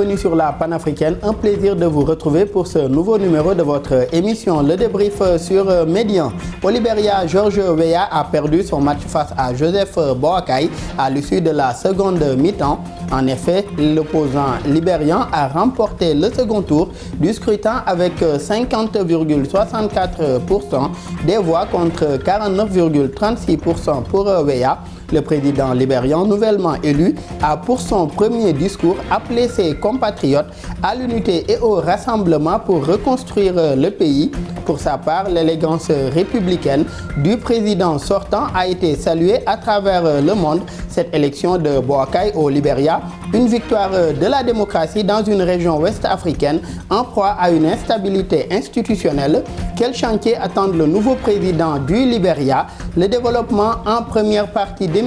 bienvenue sur la panafricaine. Un plaisir de vous retrouver pour ce nouveau numéro de votre émission, le débrief sur Médian. Au Libéria, George Weah a perdu son match face à Joseph Boakai à l'issue de la seconde mi-temps. En effet, l'opposant libérian a remporté le second tour du scrutin avec 50,64% des voix contre 49,36% pour Weah. Le président libérian nouvellement élu a pour son premier discours appelé ses compatriotes à l'unité et au rassemblement pour reconstruire le pays. Pour sa part, l'élégance républicaine du président sortant a été saluée à travers le monde. Cette élection de Boakai au Libéria, une victoire de la démocratie dans une région ouest-africaine en proie à une instabilité institutionnelle. Quel chantier attend le nouveau président du Libéria? Le développement en première partie d'émission.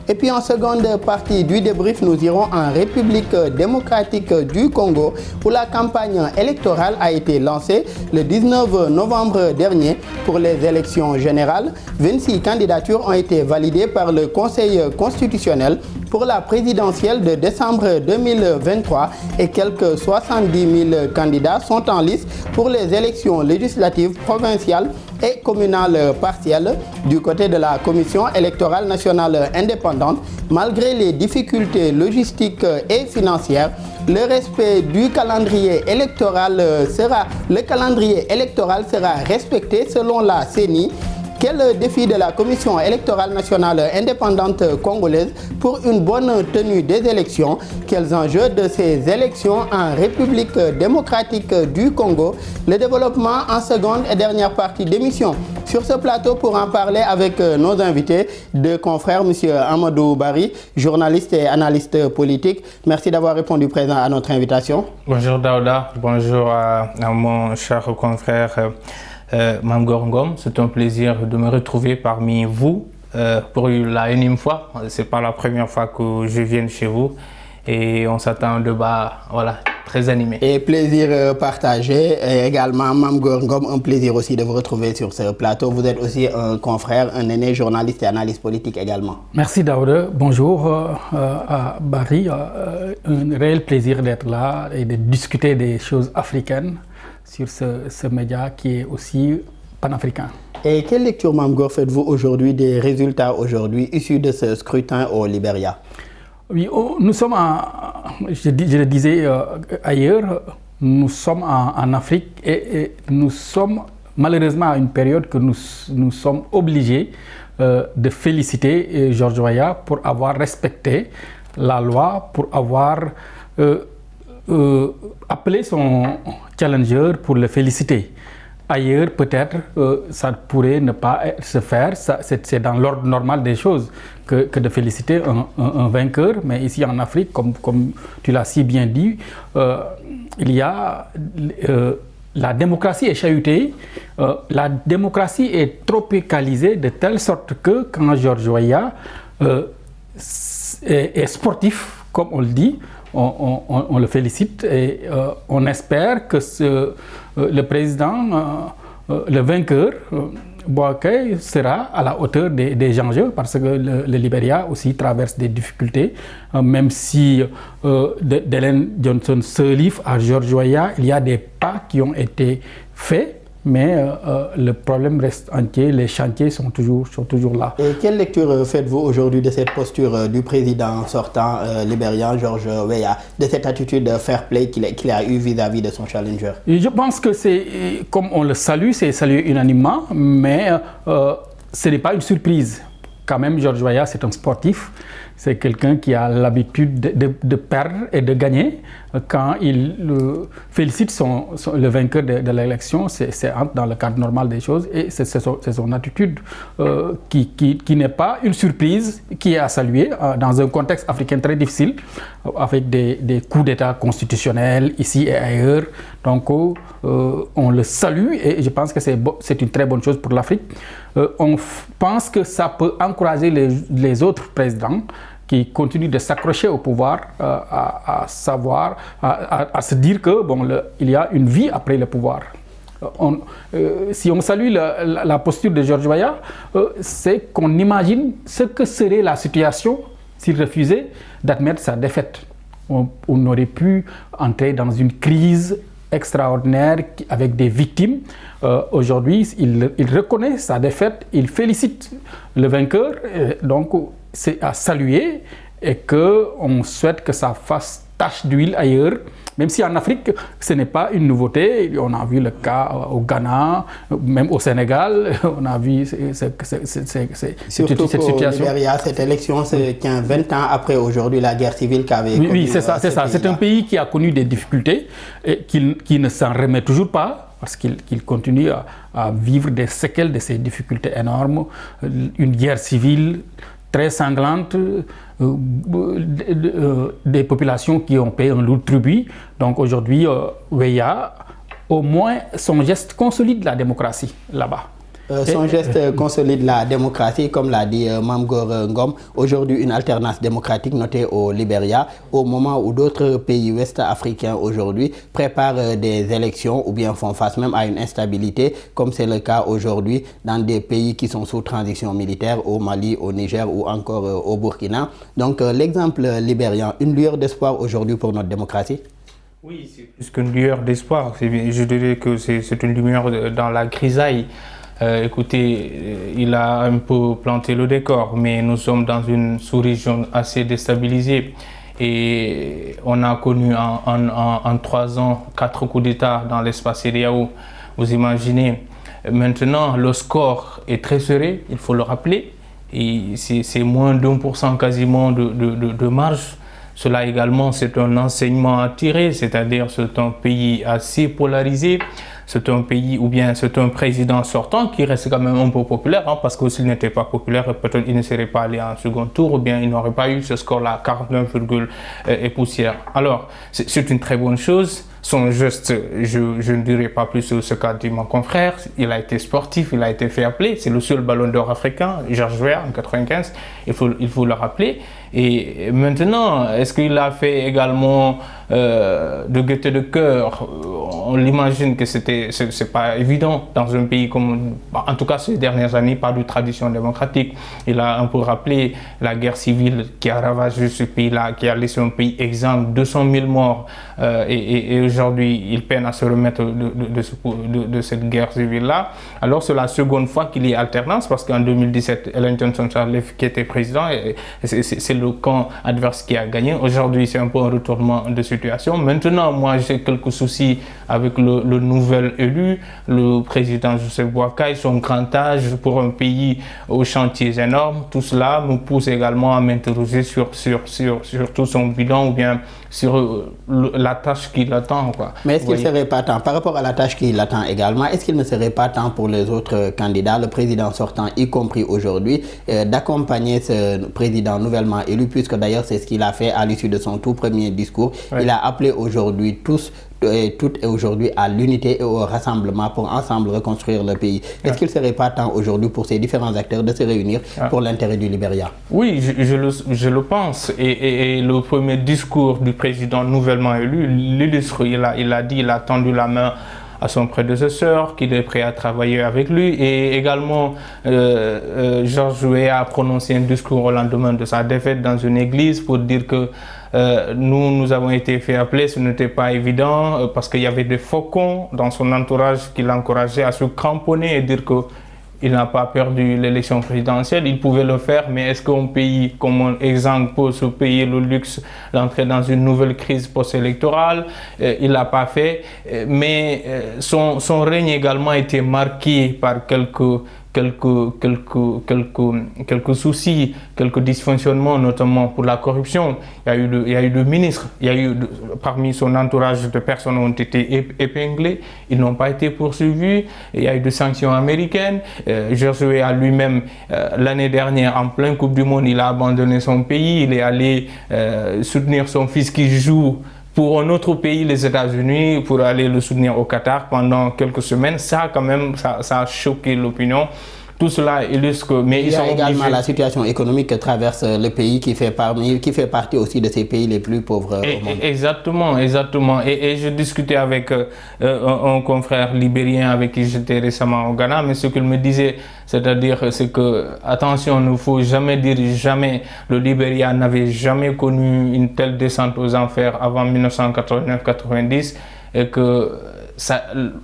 Et puis en seconde partie du débrief, nous irons en République démocratique du Congo où la campagne électorale a été lancée le 19 novembre dernier pour les élections générales. 26 candidatures ont été validées par le Conseil constitutionnel pour la présidentielle de décembre 2023 et quelques 70 000 candidats sont en lice pour les élections législatives provinciales et communales partielles. Du côté de la Commission électorale nationale indépendante, malgré les difficultés logistiques et financières, le respect du calendrier électoral sera respecté selon la CENI. Quel défi de la Commission électorale nationale indépendante congolaise pour une bonne tenue des élections? Quels enjeux de ces élections en République démocratique du Congo? Le développement en seconde et dernière partie d'émission. Sur ce plateau, pour en parler avec nos invités, deux confrères, M. Amadou Barry, journaliste et analyste politique. Merci d'avoir répondu présent à notre invitation. Bonjour Daouda, bonjour à mon cher confrère Mame Gor Ngom. C'est un plaisir de me retrouver parmi vous pour la énième fois. Ce n'est pas la première fois que je viens chez vous et on s'attend à un débat très animé. Et plaisir partagé. Et également, Mame Gor Ngom, un plaisir aussi de vous retrouver sur ce plateau. Vous êtes aussi un confrère, un aîné journaliste et analyste politique également. Merci Daouda. Bonjour à Barry. Un réel plaisir d'être là et de discuter des choses africaines sur ce média qui est aussi panafricain. Et quelle lecture, Mame Gor, faites-vous aujourd'hui des résultats issus de ce scrutin au Libéria? Oui, nous sommes, je le disais ailleurs, nous sommes en Afrique et nous sommes malheureusement à une période que nous sommes obligés de féliciter George Weah pour avoir respecté la loi, pour avoir appelé son challenger pour le féliciter. Ailleurs, peut-être, ça pourrait ne pas se faire. C'est dans l'ordre normal des choses que de féliciter un vainqueur. Mais ici en Afrique, comme tu l'as si bien dit, il y a la démocratie est chahutée. La démocratie est tropicalisée de telle sorte que quand George Weah est sportif, comme on le dit, on le félicite et on espère que le président, le vainqueur, Boakai, sera à la hauteur des enjeux parce que le Libéria aussi traverse des difficultés. Même si d'Ellen Johnson se livre à George Weah, il y a des pas qui ont été faits. Mais le problème reste entier, les chantiers sont toujours là. Et quelle lecture faites-vous aujourd'hui de cette posture du président sortant libérien, George Weah, de cette attitude de fair play qu'il a eue vis-à-vis de son challenger? Et je pense que c'est, comme on le salue, c'est salué unanimement, mais ce n'est pas une surprise. Quand même, George Weah, c'est un sportif. C'est quelqu'un qui a l'habitude de perdre et de gagner. Quand il félicite le vainqueur de l'élection, c'est dans le cadre normal des choses et c'est son attitude qui n'est pas une surprise, qui est à saluer dans un contexte africain très difficile, avec des coups d'État constitutionnels ici et ailleurs. Donc on le salue et je pense que c'est une très bonne chose pour l'Afrique. On pense que ça peut encourager les autres présidents qui continuent de s'accrocher au pouvoir, à se dire que il y a une vie après le pouvoir. Si on salue la posture de George Weah, c'est qu'on imagine ce que serait la situation s'il refusait d'admettre sa défaite. on aurait pu entrer dans une crise extraordinaire avec des victimes. Aujourd'hui, il reconnaît sa défaite, il félicite le vainqueur, donc c'est à saluer et qu'on souhaite que ça fasse tache d'huile ailleurs. Même si en Afrique, ce n'est pas une nouveauté, on a vu le cas au Ghana, même au Sénégal, on a vu cette Surtout situation. Au Libéria, cette élection se tient 20 ans après aujourd'hui la guerre civile qu'avait connue. Oui, c'est ça. C'est un pays qui a connu des difficultés et qui ne s'en remet toujours pas, parce qu'il continue à vivre des séquelles de ces difficultés énormes, une guerre civile très sanglante, des populations qui ont payé un lourd tribut. Donc aujourd'hui, Weah, au moins, son geste consolide la démocratie là-bas. Son geste consolide la démocratie, comme l'a dit Mame Gor Ngom. Aujourd'hui, une alternance démocratique notée au Libéria, au moment où d'autres pays ouest-africains aujourd'hui préparent des élections ou bien font face même à une instabilité, comme c'est le cas aujourd'hui dans des pays qui sont sous transition militaire, au Mali, au Niger ou encore au Burkina. Donc l'exemple libérien, une lueur d'espoir aujourd'hui pour notre démocratie? Oui, c'est plus qu'une lueur d'espoir. Je dirais que c'est une lumière dans la grisaille. Écoutez, il a un peu planté le décor, mais nous sommes dans une sous-région assez déstabilisée. Et on a connu en 3 ans 4 coups d'État dans l'espace CEDEAO. Vous imaginez. Maintenant, le score est très serré, il faut le rappeler. Et c'est moins d'1% quasiment de marge. Cela également, c'est un enseignement à tirer, c'est-à-dire c'est un pays assez polarisé. C'est un pays, ou bien c'est un président sortant qui reste quand même un peu populaire, hein, parce que s'il n'était pas populaire, peut-être il ne serait pas allé en second tour, ou bien il n'aurait pas eu ce score-là, 49, et poussière. Alors, c'est une très bonne chose. Son geste, je ne dirais pas plus ce qu'a dit mon confrère. Il a été sportif, il a été fait appeler. C'est le seul ballon d'or africain, Georges Weah en 95. Il faut le rappeler. Et maintenant, est-ce qu'il a fait également de gaieté de cœur? On l'imagine que c'est pas évident dans un pays comme, en tout cas ces dernières années, pas de tradition démocratique. Il a un peu rappelé la guerre civile qui a ravagé ce pays-là, qui a laissé un pays exsangue, 200 000 morts. Et aujourd'hui, il peine à se remettre de cette guerre civile-là. Alors c'est la seconde fois qu'il y a alternance, parce qu'en 2017, Ellen Johnson-Sirleaf qui était président, c'est le camp adverse qui a gagné. Aujourd'hui, c'est un peu un retournement de situation. Maintenant, moi, j'ai quelques soucis avec le nouvel élu, le président Joseph Boakai, son grand âge pour un pays aux chantiers énormes. Tout cela me pousse également à m'interroger sur tout son bilan, ou bien sur la tâche qui l'attend. Mais est-ce qu'il ne serait pas temps, par rapport à la tâche qui l'attend également, est-ce qu'il ne serait pas temps pour les autres candidats, le président sortant y compris aujourd'hui, d'accompagner ce président nouvellement élu, puisque d'ailleurs c'est ce qu'il a fait à l'issue de son tout premier discours. Il a appelé aujourd'hui toutes et aujourd'hui à l'unité et au rassemblement pour ensemble reconstruire le pays. Est-ce qu'il ne serait pas temps aujourd'hui pour ces différents acteurs de se réunir pour l'intérêt du Libéria? Oui, je le pense. Et le premier discours du président nouvellement élu l'illustre. Il a dit, il a tendu la main à son prédécesseur, qu'il est prêt à travailler avec lui. Et également, Georges Weah a prononcé un discours au lendemain de sa défaite dans une église pour dire que nous avons été fait appeler, ce n'était pas évident, parce qu'il y avait des faucons dans son entourage qui l'encourageaient à se cramponner et dire qu'il n'a pas perdu l'élection présidentielle. Il pouvait le faire, mais est-ce qu'un pays comme un exemple peut se payer le luxe d'entrer dans une nouvelle crise post-électorale? Il ne l'a pas fait, mais son règne également a été marqué par quelques soucis, quelques dysfonctionnements, notamment pour la corruption. Il y a eu deux ministres, parmi son entourage de personnes ont été épinglées, ils n'ont pas été poursuivis. Il y a eu des sanctions américaines. Georges Weah lui-même, l'année dernière, en pleine Coupe du Monde, il a abandonné son pays, il est allé soutenir son fils qui joue pour un autre pays, les États-Unis, pour aller le soutenir au Qatar pendant quelques semaines. Ça, quand même, ça a choqué l'opinion. tout cela illustre que... Mais il y a également la situation économique que traverse le pays qui fait partie aussi de ces pays les plus pauvres au monde. Exactement. Et je discutais avec un confrère libérien avec qui j'étais récemment au Ghana, mais ce qu'il me disait, c'est-à-dire c'est que, attention, il ne faut jamais dire jamais, le Libéria n'avait jamais connu une telle descente aux enfers avant 1989-90 et que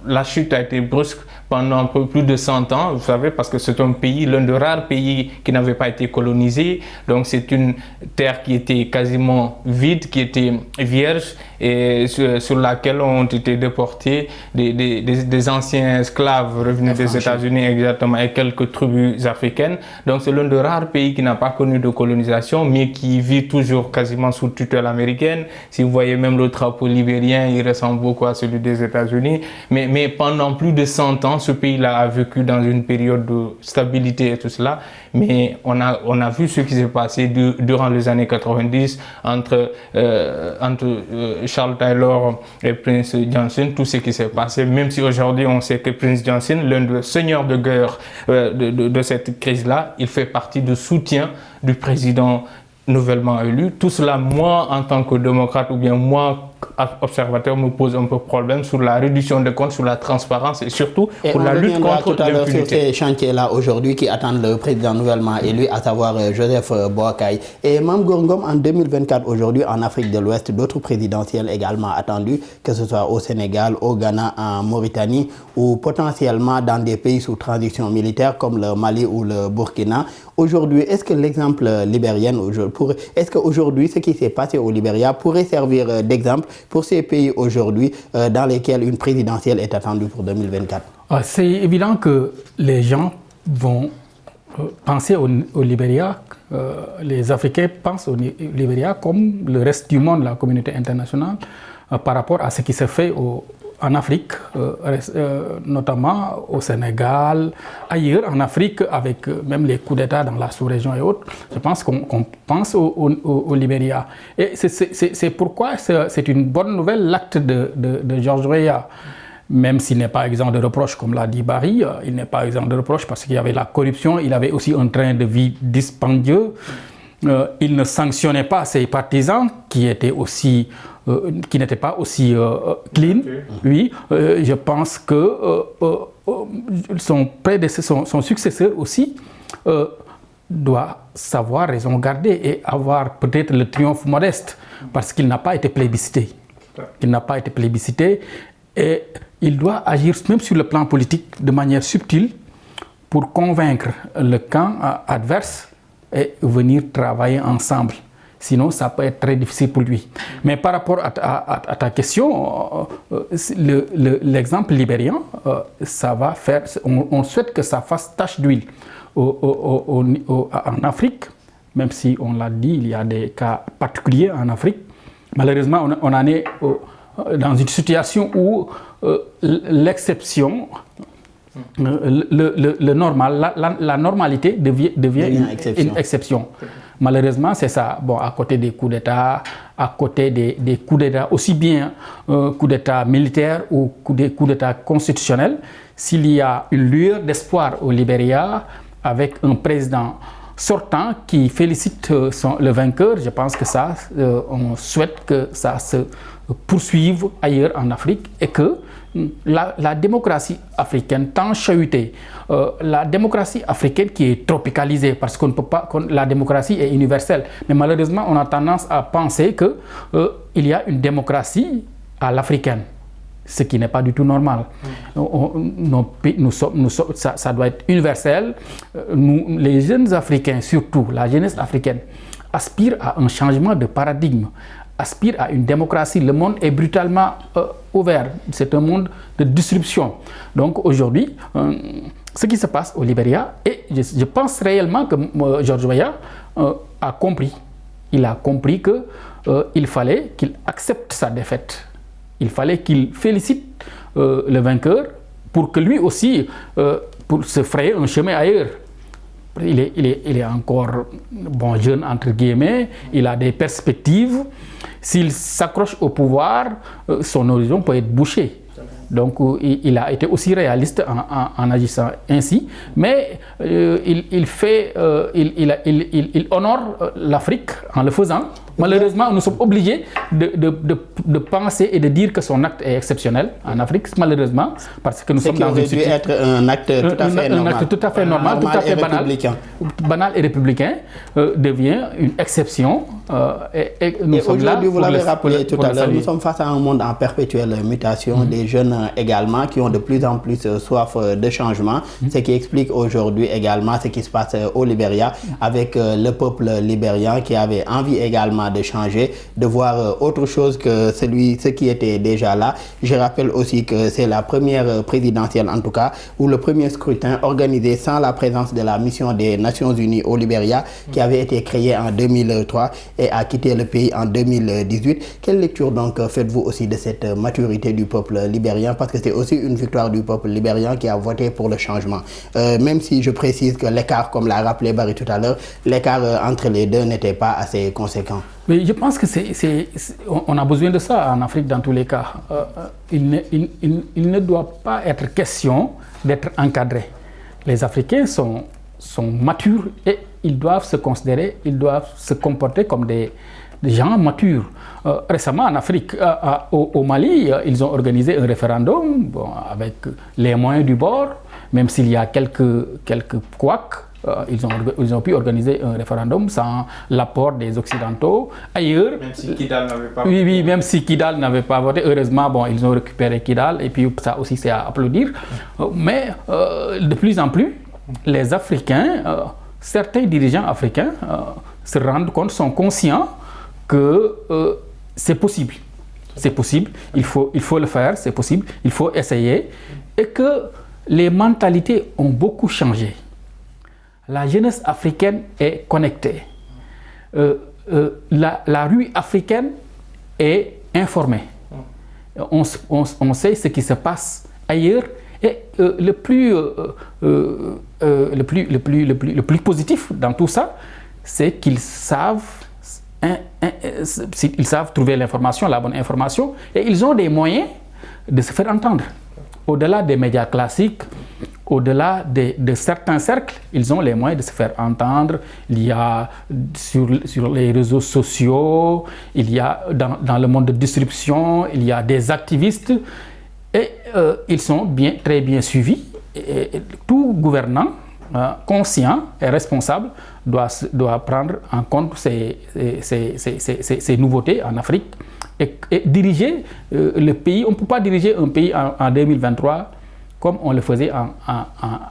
la chute a été brusque pendant un peu plus de 100 ans, vous savez, parce que c'est un pays, l'un des rares pays qui n'avait pas été colonisé. Donc c'est une terre qui était quasiment vide, qui était vierge et sur laquelle ont été déportés des anciens esclaves revenus des États-Unis exactement et quelques tribus africaines. Donc c'est l'un des rares pays qui n'a pas connu de colonisation, mais qui vit toujours quasiment sous tutelle américaine. Si vous voyez même le drapeau libérien, il ressemble beaucoup à celui des États-Unis. Mais pendant plus de 100 ans, ce pays-là a vécu dans une période de stabilité et tout cela, mais on a vu ce qui s'est passé durant les années 90 entre Charles Taylor et Prince Johnson, tout ce qui s'est passé, même si aujourd'hui on sait que Prince Johnson, l'un des seigneurs de guerre de cette crise-là, il fait partie du soutien du président nouvellement élu. Tout cela, moi, en tant que démocrate ou bien moi, observateur, me pose un peu problème sur la réduction des comptes, sur la transparence et surtout pour la lutte contre l'impunité. Sur ces chantiers-là aujourd'hui qui attendent le président nouvellement élu, à savoir Joseph Boakai. Et Mame Gor Ngom, en 2024, aujourd'hui, en Afrique de l'Ouest, d'autres présidentielles également attendues, que ce soit au Sénégal, au Ghana, en Mauritanie ou potentiellement dans des pays sous transition militaire comme le Mali ou le Burkina. Aujourd'hui, est-ce que l'exemple libérien, est-ce qu'aujourd'hui, ce qui s'est passé au Libéria pourrait servir d'exemple pour ces pays aujourd'hui dans lesquels une présidentielle est attendue pour 2024? C'est évident que les gens vont penser au Libéria, les Africains pensent au Libéria comme le reste du monde, la communauté internationale, par rapport à ce qui se fait en Afrique, notamment au Sénégal, ailleurs en Afrique, avec même les coups d'État dans la sous-région et autres. Je pense qu'on pense au Libéria. Et c'est pourquoi c'est une bonne nouvelle l'acte de George Weah. Même s'il n'est pas exempt de reproches, comme l'a dit Barry, il n'est pas exempt de reproches parce qu'il y avait la corruption, il avait aussi un train de vie dispendieux. Il ne sanctionnait pas ses partisans qui n'étaient pas aussi clean. Oui, je pense que son successeur aussi doit savoir raison garder et avoir peut-être le triomphe modeste parce qu'il n'a pas été plébiscité. Et il doit agir même sur le plan politique de manière subtile pour convaincre le camp adverse et venir travailler ensemble. Sinon, ça peut être très difficile pour lui. Mais par rapport à ta question, l'exemple libérien, ça va faire. On souhaite que ça fasse tache d'huile en Afrique, même si on l'a dit, il y a des cas particuliers en Afrique. Malheureusement, on en est dans une situation où l'exception, le normal, la normalité devient une exception. Malheureusement, c'est ça. Bon, à côté des coups d'État, à côté des coups d'État, aussi bien coups d'État militaires ou des coups d'État constitutionnels, s'il y a une lueur d'espoir au Libéria avec un président sortant qui félicite le vainqueur, je pense que ça, on souhaite que ça se poursuive ailleurs en Afrique et que la démocratie africaine, tant chahutée, la démocratie africaine qui est tropicalisée, parce qu'on ne peut pas, la démocratie est universelle, mais malheureusement on a tendance à penser qu'il y a une démocratie à l'africaine, ce qui n'est pas du tout normal. Ça doit être universel. Nous, les jeunes Africains, surtout la jeunesse africaine, aspirent à un changement de paradigme, aspire à une démocratie. Le monde est brutalement ouvert. C'est un monde de disruption. Donc aujourd'hui, ce qui se passe au Libéria, et je pense réellement que George Weah a compris. Il a compris qu'il fallait qu'il accepte sa défaite. Il fallait qu'il félicite le vainqueur pour que lui aussi, pour se frayer un chemin ailleurs. Il est encore jeune, entre guillemets, il a des perspectives. S'il s'accroche au pouvoir, son horizon peut être bouché. Donc il a été aussi réaliste en agissant ainsi, mais il honore l'Afrique en le faisant. Malheureusement, nous sommes obligés de penser et de dire que son acte est exceptionnel en Afrique, malheureusement, parce que nous sommes dans une situation... être un acte tout à fait normal. Un acte tout à fait normal, tout à fait banal et républicain, devient une exception. Et aujourd'hui, vous l'avez rappelé tout à l'heure, nous sommes face à un monde en perpétuelle mutation, des jeunes également qui ont de plus en plus soif de changement, ce qui explique aujourd'hui également ce qui se passe au Libéria avec le peuple libérien qui avait envie également de changer, de voir autre chose que ce qui était déjà là. Je rappelle aussi que c'est la première présidentielle en tout cas, ou le premier scrutin organisé sans la présence de la mission des Nations Unies au Libéria qui avait été créée en 2003 et a quitté le pays en 2018. Quelle lecture donc faites-vous aussi de cette maturité du peuple libérien, parce que c'est aussi une victoire du peuple libérien qui a voté pour le changement, même si je précise que l'écart, comme l'a rappelé Barry tout à l'heure, l'écart entre les deux n'était pas assez conséquent. Mais je pense que on a besoin de ça en Afrique dans tous les cas. Il ne doit pas être question d'être encadrés. Les Africains sont matures et ils doivent se considérer, ils doivent se comporter comme des gens matures. Récemment en Afrique, au Mali, ils ont organisé un référendum avec les moyens du bord, même s'il y a quelques couacs. Ils ont pu organiser un référendum sans l'apport des Occidentaux. Ailleurs, même si Kidal n'avait pas voté. Oui, même si Kidal n'avait pas voté. Heureusement, ils ont récupéré Kidal et puis ça aussi c'est à applaudir. Mais de plus en plus, les Africains, certains dirigeants africains se rendent compte, sont conscients que c'est possible. C'est possible, il faut le faire, c'est possible, il faut essayer. Et que les mentalités ont beaucoup changé. La jeunesse africaine est connectée. La rue africaine est informée. On sait ce qui se passe ailleurs. Et le plus positif dans tout ça, c'est qu'ils savent trouver l'information, la bonne information, et ils ont des moyens de se faire entendre. Au-delà des médias classiques, au-delà de certains cercles, ils ont les moyens de se faire entendre. Il y a sur les réseaux sociaux, il y a dans le monde de distribution, il y a des activistes et ils sont très bien suivis. Et tout gouvernant conscient et responsable doit prendre en compte ces nouveautés en Afrique et diriger le pays. On ne peut pas diriger un pays en 2023 comme on le faisait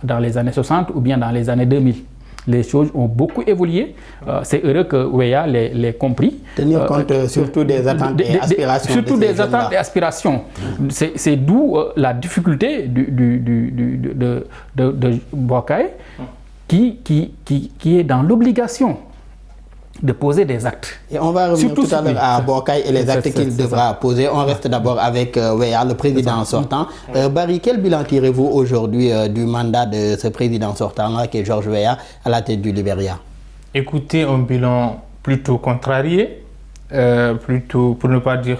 dans les années 60 ou bien dans les années 2000. Les choses ont beaucoup évolué. C'est heureux que Weah l'ait compris. Tenir compte surtout des attentes et aspirations. Surtout des attentes et aspirations. C'est d'où la difficulté de Boakai qui est dans l'obligation de poser des actes. Et on va revenir tout à l'heure à Boakai et les actes qu'il devra poser. On reste d'abord avec Weah, le président sortant. Barry, quel bilan tirez-vous aujourd'hui du mandat de ce président sortant-là, qui est George Weah, à la tête du Libéria? Écoutez, un bilan plutôt contrarié, plutôt, pour ne pas dire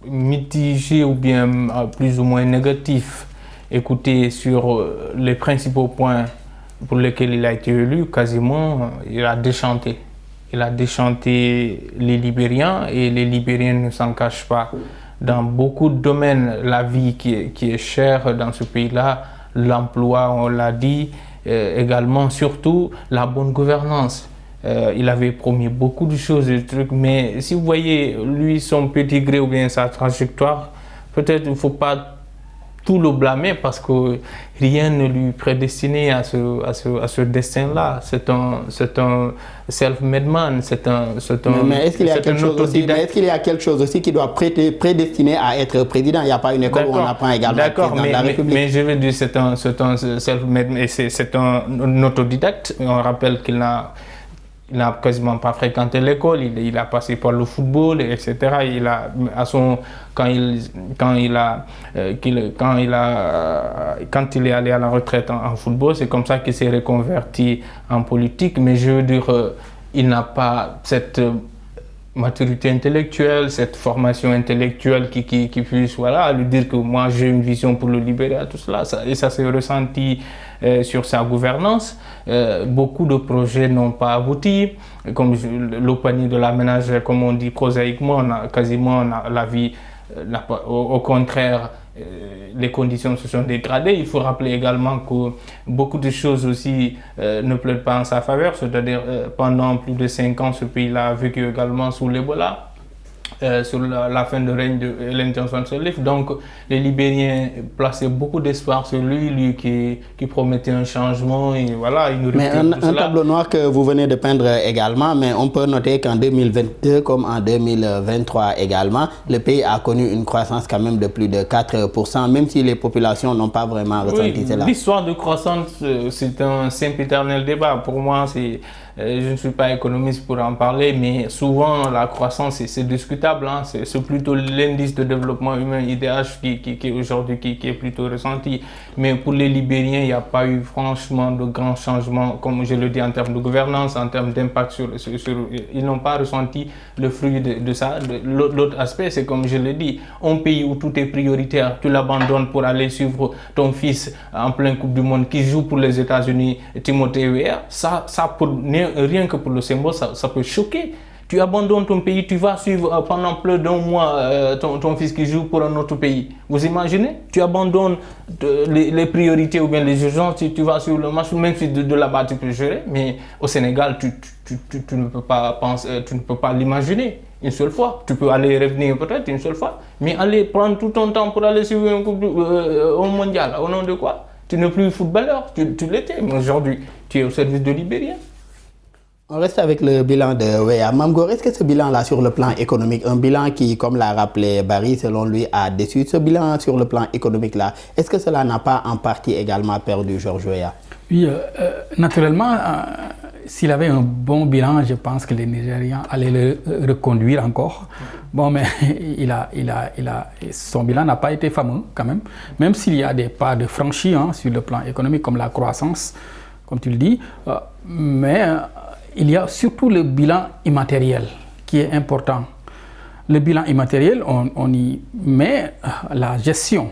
mitigé ou bien plus ou moins négatif. Écoutez, sur les principaux points pour lesquels il a été élu, quasiment, il a déchanté. Il a déchanté les Libériens et les Libériens ne s'en cachent pas. Dans beaucoup de domaines, la vie qui est chère dans ce pays-là, l'emploi, on l'a dit, également, surtout la bonne gouvernance. Il avait promis beaucoup de choses, de trucs, mais si vous voyez, lui, son petit gré ou bien sa trajectoire, peut-être il ne faut pas tout le blâmer parce que rien ne lui prédestinait à ce destin-là. C'est un self-made man, mais est-ce qu'il y a quelque chose aussi qui doit prédestiner à être président? Il n'y a pas une école où on apprend également président de la République. Mais je veux dire, c'est un self-made, et c'est un autodidacte. On rappelle qu'il n'a quasiment pas fréquenté l'école, il a passé par le football, etc. Quand il est allé à la retraite en football, c'est comme ça qu'il s'est reconverti en politique. Mais je veux dire, il n'a pas cette maturité intellectuelle, cette formation intellectuelle qui puisse lui dire que moi j'ai une vision pour le Libéria, tout cela. Et ça s'est ressenti sur sa gouvernance. Beaucoup de projets n'ont pas abouti. Comme le panier de l'aménage, comme on dit prosaïquement, la vie, au contraire, les conditions se sont dégradées. Il faut rappeler également que beaucoup de choses aussi ne plaident pas en sa faveur. C'est-à-dire pendant plus de 5 ans, ce pays-là a vécu également sous l'Ebola, sur la fin de règne de Ellen Johnson Sirleaf. Donc les Libériens plaçaient beaucoup d'espoir sur lui qui promettait un changement et voilà, une rupture. Mais un tableau noir que vous venez de peindre également, mais on peut noter qu'en 2022 comme en 2023 également, le pays a connu une croissance quand même de plus de 4%, même si les populations n'ont pas vraiment ressenti cela. L'histoire de croissance, c'est un sempiternel débat. Pour moi, je ne suis pas économiste pour en parler, mais souvent la croissance, c'est discutable. Hein. C'est plutôt l'indice de développement humain, IDH, qui aujourd'hui qui est plutôt ressenti. Mais pour les Libériens, il n'y a pas eu franchement de grands changements, comme je le dis, en termes de gouvernance, en termes d'impact sur ils n'ont pas ressenti le fruit de ça. L'autre aspect, c'est comme je l'ai dit, un pays où tout est prioritaire, tu l'abandonnes pour aller suivre ton fils en pleine Coupe du Monde qui joue pour les États-Unis, Timothée Weah, ça rien que pour le symbole, ça peut choquer. Tu abandonnes ton pays, tu vas suivre pendant plus d'un mois ton fils qui joue pour un autre pays. Vous imaginez? Tu abandonnes les priorités ou bien les urgences, tu vas suivre le match, même si de là-bas tu peux gérer. Mais au Sénégal, tu ne peux pas penser, tu ne peux pas l'imaginer une seule fois. Tu peux aller revenir peut-être une seule fois, mais aller prendre tout ton temps pour aller suivre un mondial, au nom de quoi? Tu n'es plus footballeur, tu l'étais, mais aujourd'hui, tu es au service de Libéria. On reste avec le bilan de Weah. Mame Gor, est-ce que ce bilan-là sur le plan économique, un bilan qui, comme l'a rappelé Barry, selon lui, a déçu, ce bilan sur le plan économique-là, est-ce que cela n'a pas en partie également perdu George Weah? Oui, naturellement, s'il avait un bon bilan, je pense que les Nigérians allaient le reconduire encore. Bon, mais son bilan n'a pas été fameux quand même s'il y a des pas de franchis sur le plan économique, comme la croissance, comme tu le dis, mais il y a surtout le bilan immatériel qui est important. Le bilan immatériel, on y met la gestion.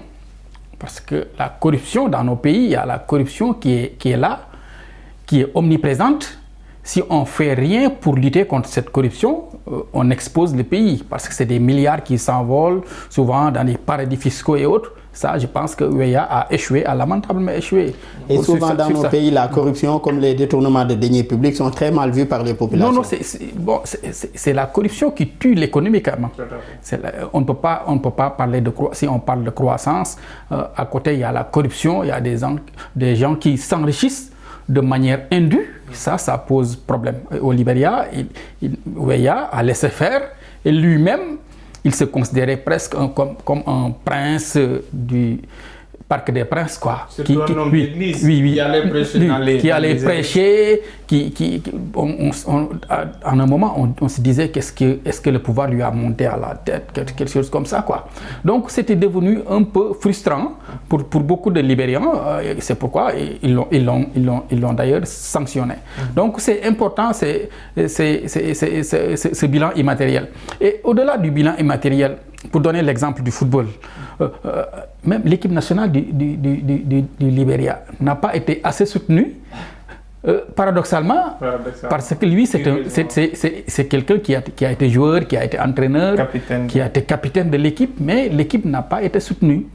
Parce que la corruption dans nos pays, il y a la corruption qui est là, qui est omniprésente. Si on ne fait rien pour lutter contre cette corruption, on expose le pays. Parce que c'est des milliards qui s'envolent, souvent dans des paradis fiscaux et autres. Ça, je pense que Weah a échoué, a lamentablement échoué. Et souvent dans nos pays, la corruption, comme les détournements de deniers publics, sont très mal vus par les populations. Non, c'est la corruption qui tue l'économiquement. On ne peut pas parler de croissance. Si on parle de croissance, à côté, il y a la corruption, il y a des gens qui s'enrichissent de manière indue. Ça pose problème. Au Libéria, Weah a laissé faire et lui-même, il se considérait presque comme un prince du Parc des Princes, quoi. C'est un homme d'église qui allait prêcher dans les... Qui allait prêcher, en un moment, on se disait est-ce que le pouvoir lui a monté à la tête, quelque chose comme ça, quoi. Donc, c'était devenu un peu frustrant pour beaucoup de Libériens. C'est pourquoi ils l'ont d'ailleurs sanctionné. Donc, c'est important, ce bilan immatériel. Et au-delà du bilan immatériel, pour donner l'exemple du football, même l'équipe nationale du Libéria n'a pas été assez soutenue, paradoxalement, parce que lui, c'est quelqu'un qui a été joueur, qui a été entraîneur, qui a été capitaine de l'équipe, mais l'équipe n'a pas été soutenue.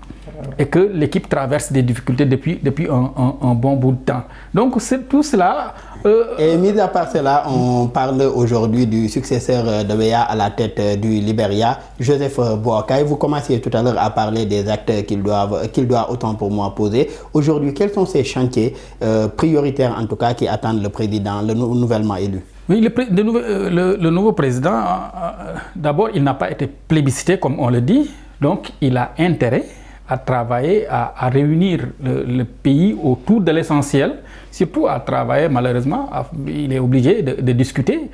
Et que l'équipe traverse des difficultés depuis un bon bout de temps. Donc, c'est tout cela. Et mis à part cela, on parle aujourd'hui du successeur de Weah à la tête du Libéria, Joseph Boakai. Vous commenciez tout à l'heure à parler des actes qu'il doit autant pour moi poser. Aujourd'hui, quels sont ces chantiers prioritaires, en tout cas, qui attendent le président, le nouvellement élu? Oui, le nouveau président, d'abord, il n'a pas été plébiscité, comme on le dit. Donc, il a intérêt à travailler, à réunir le pays autour de l'essentiel, surtout à travailler, malheureusement, il est obligé de discuter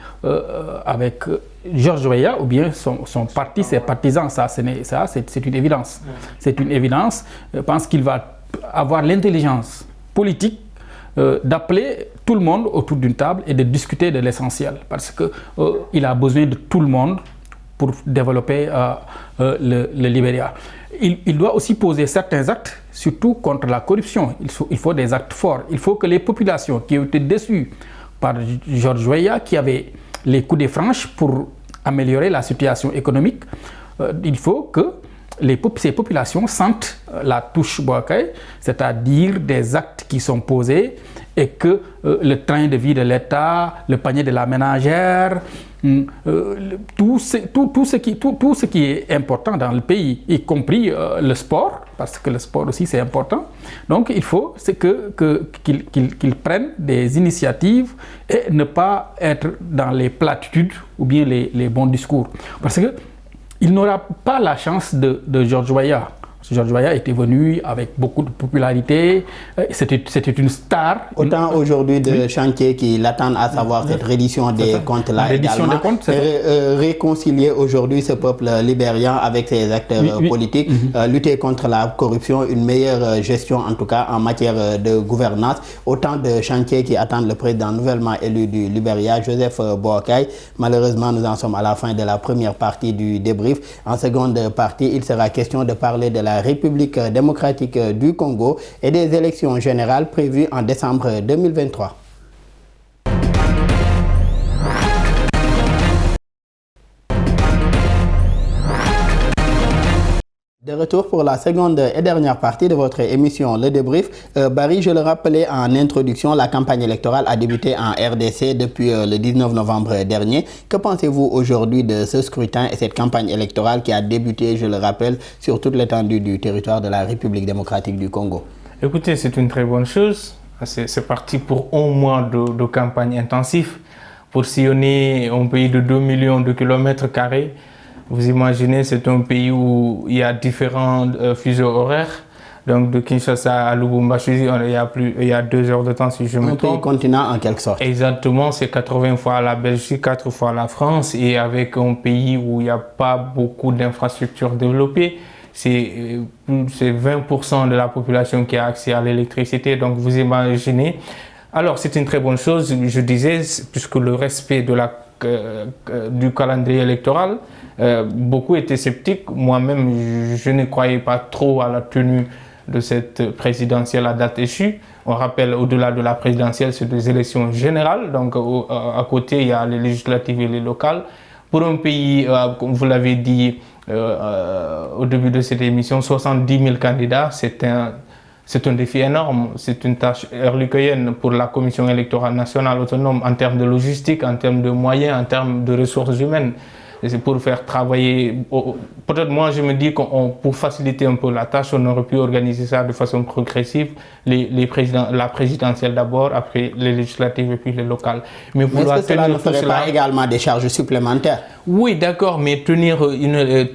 avec George Weah ou bien son parti, ses partisans. Ça, c'est une évidence. C'est une évidence. Je pense qu'il va avoir l'intelligence politique d'appeler tout le monde autour d'une table et de discuter de l'essentiel, parce qu'il a besoin de tout le monde pour développer le Libéria. Il doit aussi poser certains actes, surtout contre la corruption. Il faut des actes forts. Il faut que les populations qui ont été déçues par George Weah, qui avait les coups de franche pour améliorer la situation économique, il faut que ces populations sentent la touche Boakai, c'est-à-dire des actes qui sont posés et que le train de vie de l'État, le panier de la ménagère, tout ce qui est important dans le pays, y compris le sport, parce que le sport aussi c'est important. Donc il faut qu'ils prennent des initiatives et ne pas être dans les platitudes ou bien les bons discours. Parce que il n'aura pas la chance de George Weah. George Weah était venu avec beaucoup de popularité, c'était une star. Autant aujourd'hui de chantiers qui l'attendent, à savoir cette reddition des comptes-là également. Réconcilier aujourd'hui ce peuple libérien avec ses acteurs politiques, lutter contre la corruption, une meilleure gestion en tout cas en matière de gouvernance. Autant de chantiers qui attendent le président nouvellement élu du Libéria, Joseph Boakai. Malheureusement, nous en sommes à la fin de la première partie du débrief. En seconde partie, il sera question de parler de la République démocratique du Congo et des élections générales prévues en décembre 2023. De retour pour la seconde et dernière partie de votre émission Le Débrief. Barry, je le rappelais en introduction, la campagne électorale a débuté en RDC depuis le 19 novembre dernier. Que pensez-vous aujourd'hui de ce scrutin et cette campagne électorale qui a débuté, je le rappelle, sur toute l'étendue du territoire de la République démocratique du Congo? Écoutez, c'est une très bonne chose. C'est parti pour un mois de campagne intensive pour sillonner un pays de 2 millions de kilomètres carrés. Vous imaginez, c'est un pays où il y a différents fuseaux horaires. Donc de Kinshasa à Lubumbashi, il y a 2 heures de temps si je me trompe. Un pays continent en quelque sorte. Exactement, c'est 80 fois la Belgique, 4 fois la France, et avec un pays où il n'y a pas beaucoup d'infrastructures développées. C'est 20% de la population qui a accès à l'électricité. Donc vous imaginez. Alors c'est une très bonne chose, je disais, puisque le respect du calendrier électoral, beaucoup étaient sceptiques. Moi-même, je ne croyais pas trop à la tenue de cette présidentielle à date échue. On rappelle, au-delà de la présidentielle, c'est des élections générales. Donc, à côté, il y a les législatives et les locales. Pour un pays, comme vous l'avez dit au début de cette émission, 70 000 candidats, c'est un défi énorme. C'est une tâche herculéenne pour la Commission électorale nationale autonome en termes de logistique, en termes de moyens, en termes de ressources humaines. Et c'est pour faire travailler. Peut-être moi je me dis pour faciliter un peu la tâche, on aurait pu organiser ça de façon progressive. La présidentielle d'abord, après les législatives et puis les locales. Mais est-ce que cela ne ferait pas également des charges supplémentaires? Oui, d'accord, mais tenir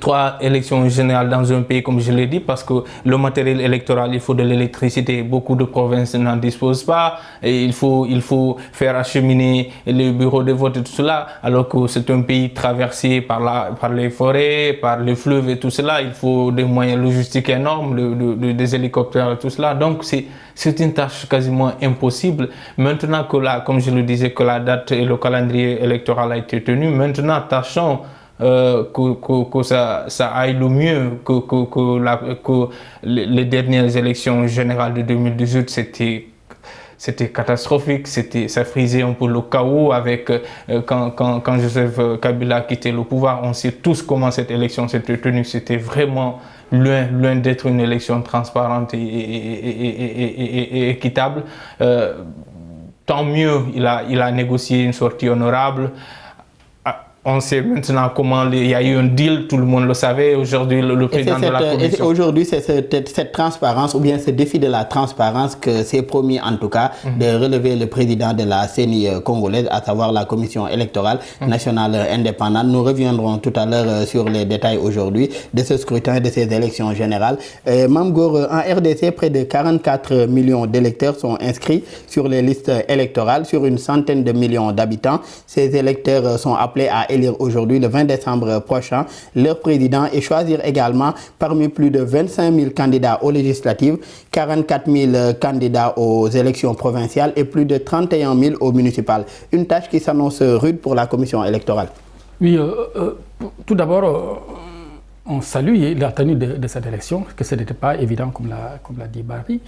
3 élections générales dans un pays, comme je l'ai dit, parce que le matériel électoral, il faut de l'électricité. Beaucoup de provinces n'en disposent pas. Et il faut faire acheminer les bureaux de vote et tout cela, alors que c'est un pays traversé par les forêts, par les fleuves et tout cela. Il faut des moyens logistiques énormes, des hélicoptères et tout cela. Donc c'est une tâche quasiment impossible. Maintenant comme je le disais, que la date et le calendrier électoral a été tenu, maintenant tâchons que ça aille le mieux, que les dernières élections générales de 2018, c'était catastrophique, ça frisait un peu le chaos avec quand Joseph Kabila a quitté le pouvoir. On sait tous comment cette élection s'était tenue. C'était vraiment loin d'être une élection transparente et équitable. Tant mieux, il a négocié une sortie honorable. On sait maintenant comment il y a eu un deal, tout le monde le savait. Aujourd'hui, le président de la commission... Aujourd'hui, c'est cette transparence, ou bien ce défi de la transparence que s'est promis en tout cas de relever le président de la CENI congolaise, à savoir la commission électorale nationale indépendante. Nous reviendrons tout à l'heure sur les détails aujourd'hui de ce scrutin, de ces élections générales. Mamgour, en RDC, près de 44 millions d'électeurs sont inscrits sur les listes électorales, sur une centaine de millions d'habitants. Ces électeurs sont appelés à élire aujourd'hui, le 20 décembre prochain, leur président et choisir également parmi plus de 25 000 candidats aux législatives, 44 000 candidats aux élections provinciales et plus de 31 000 aux municipales. Une tâche qui s'annonce rude pour la commission électorale. Oui, tout d'abord, on salue la tenue de cette élection, que ce n'était pas évident, comme l'a dit Barry.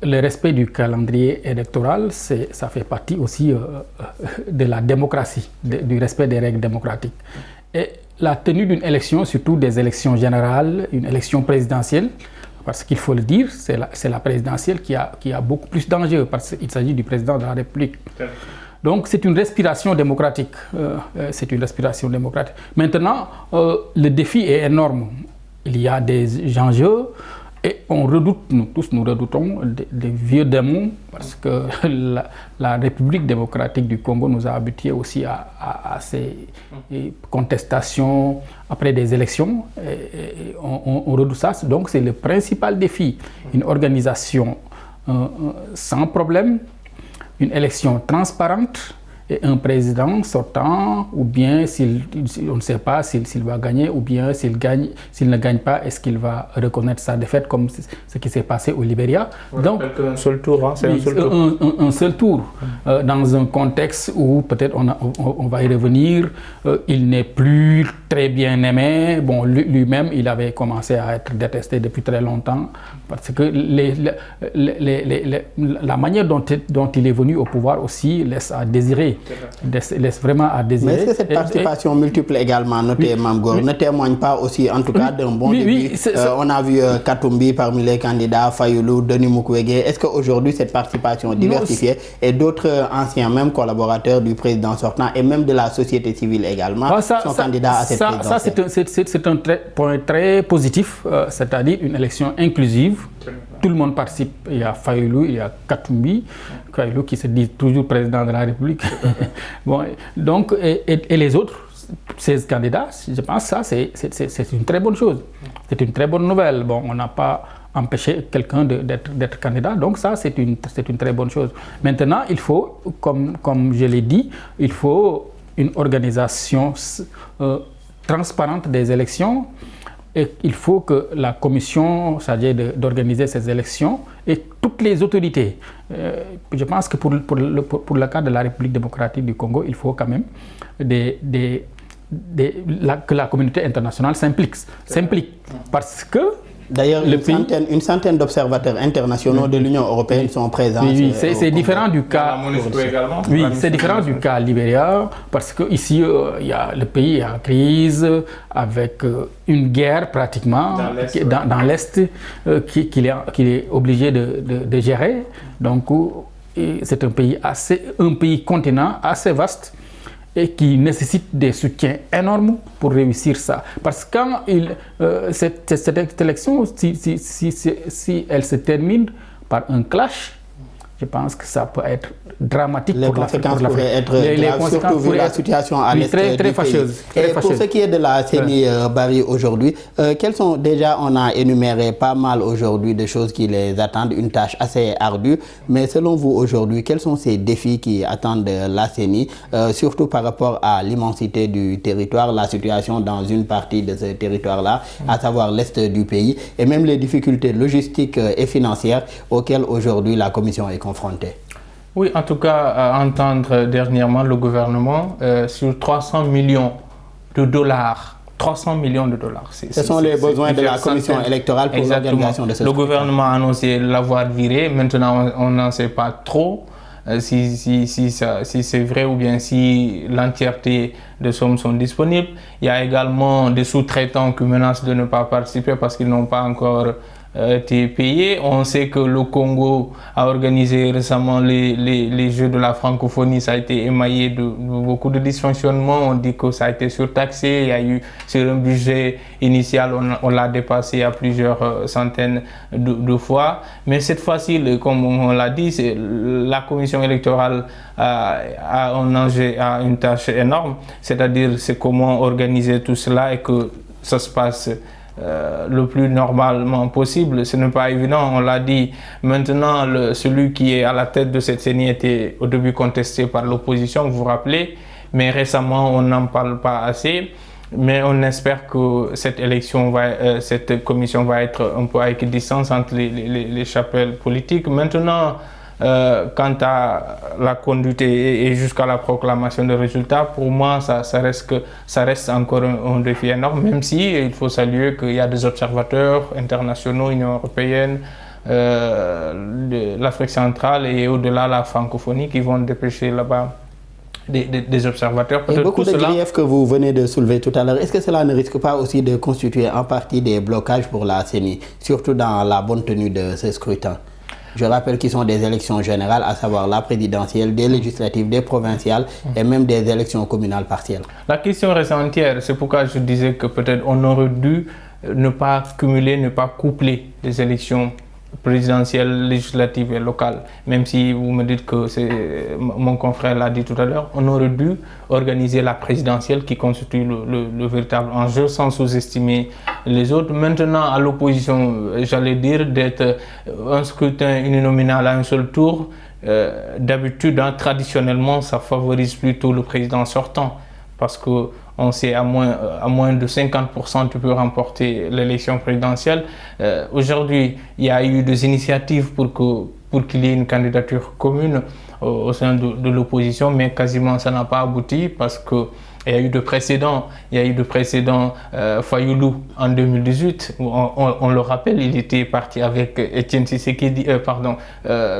Le respect du calendrier électoral, ça fait partie aussi de la démocratie, du respect des règles démocratiques. Et la tenue d'une élection, surtout des élections générales, une élection présidentielle, parce qu'il faut le dire, c'est la présidentielle qui a beaucoup plus d'enjeux, parce qu'il s'agit du président de la République. Donc c'est une respiration démocratique. Maintenant, le défi est énorme. Il y a des enjeux et on redoute, nous redoutons des vieux démons parce que la République démocratique du Congo nous a habitués aussi à ces contestations après des élections. Et on redoute ça. Donc c'est le principal défi. Une organisation sans problème, une élection transparente et un président sortant, ou bien on ne sait pas s'il va gagner, ou bien s'il ne gagne pas, est-ce qu'il va reconnaître sa défaite comme ce qui s'est passé au Libéria. Donc un seul tour, c'est un seul tour. Un seul tour, dans un contexte où peut-être on va y revenir, il n'est plus très bien aimé. Bon, lui-même, il avait commencé à être détesté depuis très longtemps, parce que la manière dont il est venu au pouvoir aussi laisse à désirer. Laisse vraiment à désirer. Mais est-ce que cette participation multiple également, notée Mamgor, ne témoigne pas aussi en tout cas d'un bon début? On a vu Katumbi parmi les candidats, Fayoulou, Denis Mukwege. Est-ce qu'aujourd'hui cette participation diversifiée et d'autres anciens même collaborateurs du président sortant et même de la société civile également sont candidats à cette présidentielle? Ça c'est un point très positif, c'est-à-dire une élection inclusive. Tout le monde participe. Il y a Fayoulou, il y a Katumbi, Fayoulou qui se dit toujours président de la République. Bon, donc, et les autres, 16 candidats, je pense que ça, c'est une très bonne chose. C'est une très bonne nouvelle. Bon, on n'a pas empêché quelqu'un d'être candidat, donc ça, c'est une très bonne chose. Maintenant, il faut, comme je l'ai dit, il faut une organisation transparente des élections. Et il faut que la commission, c'est-à-dire d'organiser ces élections, et toutes les autorités, je pense que pour le cas de la République démocratique du Congo, il faut quand même que la communauté internationale s'implique. Parce que d'ailleurs, une centaine d'observateurs internationaux de l'Union européenne sont présents. Oui, c'est différent du cas. Oui, c'est différent du cas Libéria, parce que ici, le pays est en crise, avec une guerre pratiquement dans l'Est qu'il est obligé de gérer. Donc, c'est un pays continent assez vaste et qui nécessite des soutiens énormes pour réussir ça. Parce que quand cette élection, si elle se termine par un clash, je pense que ça peut être dramatique pour l'Afrique. Les conséquences pourraient être graves, surtout vu la situation à l'est du pays. Fâcheuse. Et pour ce qui est de la CENI, Barry, aujourd'hui, quelles sont déjà, on a énuméré pas mal aujourd'hui de choses qui les attendent, une tâche assez ardue, mais selon vous aujourd'hui, quels sont ces défis qui attendent la CENI, surtout par rapport à l'immensité du territoire, la situation dans une partie de ce territoire-là, à savoir l'est du pays, et même les difficultés logistiques et financières auxquelles aujourd'hui la Commission est confrontée? Oui, en tout cas, entendre dernièrement le gouvernement sur 300 millions de dollars. 300 millions de dollars. Ce sont les besoins de la commission électorale pour l'organisation de ce scrutin. Le gouvernement a annoncé l'avoir viré. Maintenant, on n'en sait pas trop si c'est vrai ou bien si l'entièreté des sommes sont disponibles. Il y a également des sous-traitants qui menacent de ne pas participer parce qu'ils n'ont pas encore été payés. On sait que le Congo a organisé récemment les Jeux de la francophonie. Ça a été émaillé de beaucoup de dysfonctionnements. On dit que ça a été surtaxé. Il y a eu sur un budget initial, on l'a dépassé à plusieurs centaines de fois. Mais cette fois-ci, comme on l'a dit, la commission électorale a un enjeu, a une tâche énorme. C'est-à-dire c'est comment organiser tout cela et que ça se passe le plus normalement possible. Ce n'est pas évident, on l'a dit. Maintenant, celui qui est à la tête de cette CENI était au début contesté par l'opposition, vous vous rappelez, mais récemment, on n'en parle pas assez. Mais on espère que cette cette commission va être un peu à équidistance entre les chapelles politiques. Maintenant, quant à la conduite et jusqu'à la proclamation des résultats, pour moi, ça reste encore un défi énorme, même si il faut saluer qu'il y a des observateurs internationaux, Union européenne, l'Afrique centrale et au-delà la francophonie qui vont dépêcher là-bas des observateurs. Et beaucoup de griefs que vous venez de soulever tout à l'heure, est-ce que cela ne risque pas aussi de constituer en partie des blocages pour la CENI, surtout dans la bonne tenue de ce scrutin? Je rappelle qu'ils sont des élections générales, à savoir la présidentielle, des législatives, des provinciales et même des élections communales partielles. La question reste entière. C'est pourquoi je disais que peut-être on aurait dû ne pas cumuler, ne pas coupler les élections présidentielle, législative et locale. Même si vous me dites que mon confrère l'a dit tout à l'heure, on aurait dû organiser la présidentielle qui constitue le véritable enjeu sans sous-estimer les autres. Maintenant, à l'opposition, j'allais dire d'être un scrutin uninominal à un seul tour. D'habitude, traditionnellement, ça favorise plutôt le président sortant parce que on sait à moins de 50% tu peux remporter l'élection présidentielle. Aujourd'hui, il y a eu des initiatives pour qu'il y ait une candidature commune au sein de l'opposition, mais quasiment ça n'a pas abouti parce que il y a eu de précédents. Il y a eu de précédents Fayoulou en 2018. On le rappelle, il était parti avec Étienne Tshisekedi,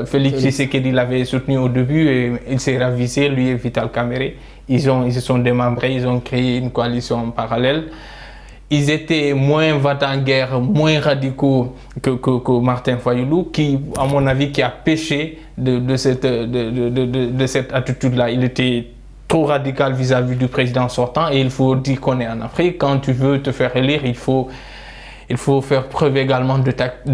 Félix Tshisekedi l'avait soutenu au début et il s'est ravissé, lui et Vital Kamerhe. Ils se sont démembrés, ils ont créé une coalition parallèle. Ils étaient moins va-t-en-guerre, moins radicaux que Martin Fayoulou, qui, à mon avis, qui a péché de cette attitude-là. Il était trop radical vis-à-vis du président sortant et il faut dire qu'on est en Afrique. Quand tu veux te faire élire, il faut faire preuve également de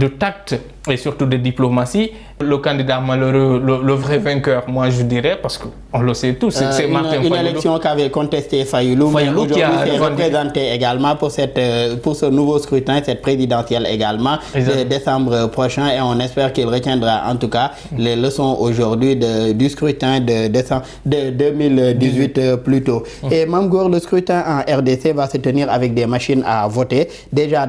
tact et surtout de diplomatie. Le candidat malheureux, le vrai vainqueur, moi je dirais, parce qu'on le sait tous, c'est Martin Fayoulou. Une élection qu'avait contesté Fayoulou, mais aujourd'hui s'est représenté également pour ce nouveau scrutin, cette présidentielle également, de décembre prochain, et on espère qu'il retiendra en tout cas les leçons aujourd'hui du scrutin de 2018 plutôt. Et Mamgour, le scrutin en RDC va se tenir avec des machines à voter, déjà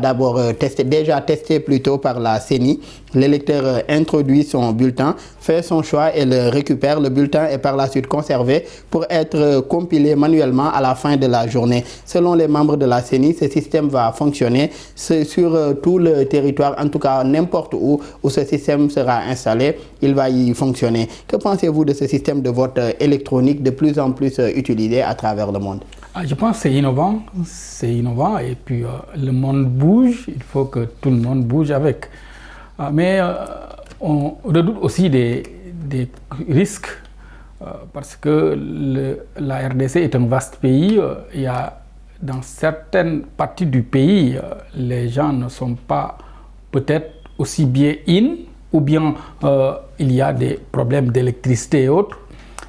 testé plutôt par la CENI. L'électeur introduit son bulletin, fait son choix et le récupère. Le bulletin est par la suite conservé pour être compilé manuellement à la fin de la journée. Selon les membres de la CENI, ce système va fonctionner sur tout le territoire, en tout cas n'importe où ce système sera installé, il va y fonctionner. Que pensez-vous de ce système de vote électronique de plus en plus utilisé à travers le monde? Je pense que c'est innovant et puis le monde bouge, il faut que tout le monde bouge avec. Mais on redoute aussi des risques parce que la RDC est un vaste pays. Il y a, dans certaines parties du pays, les gens ne sont pas peut-être aussi bien ou bien il y a des problèmes d'électricité et autres.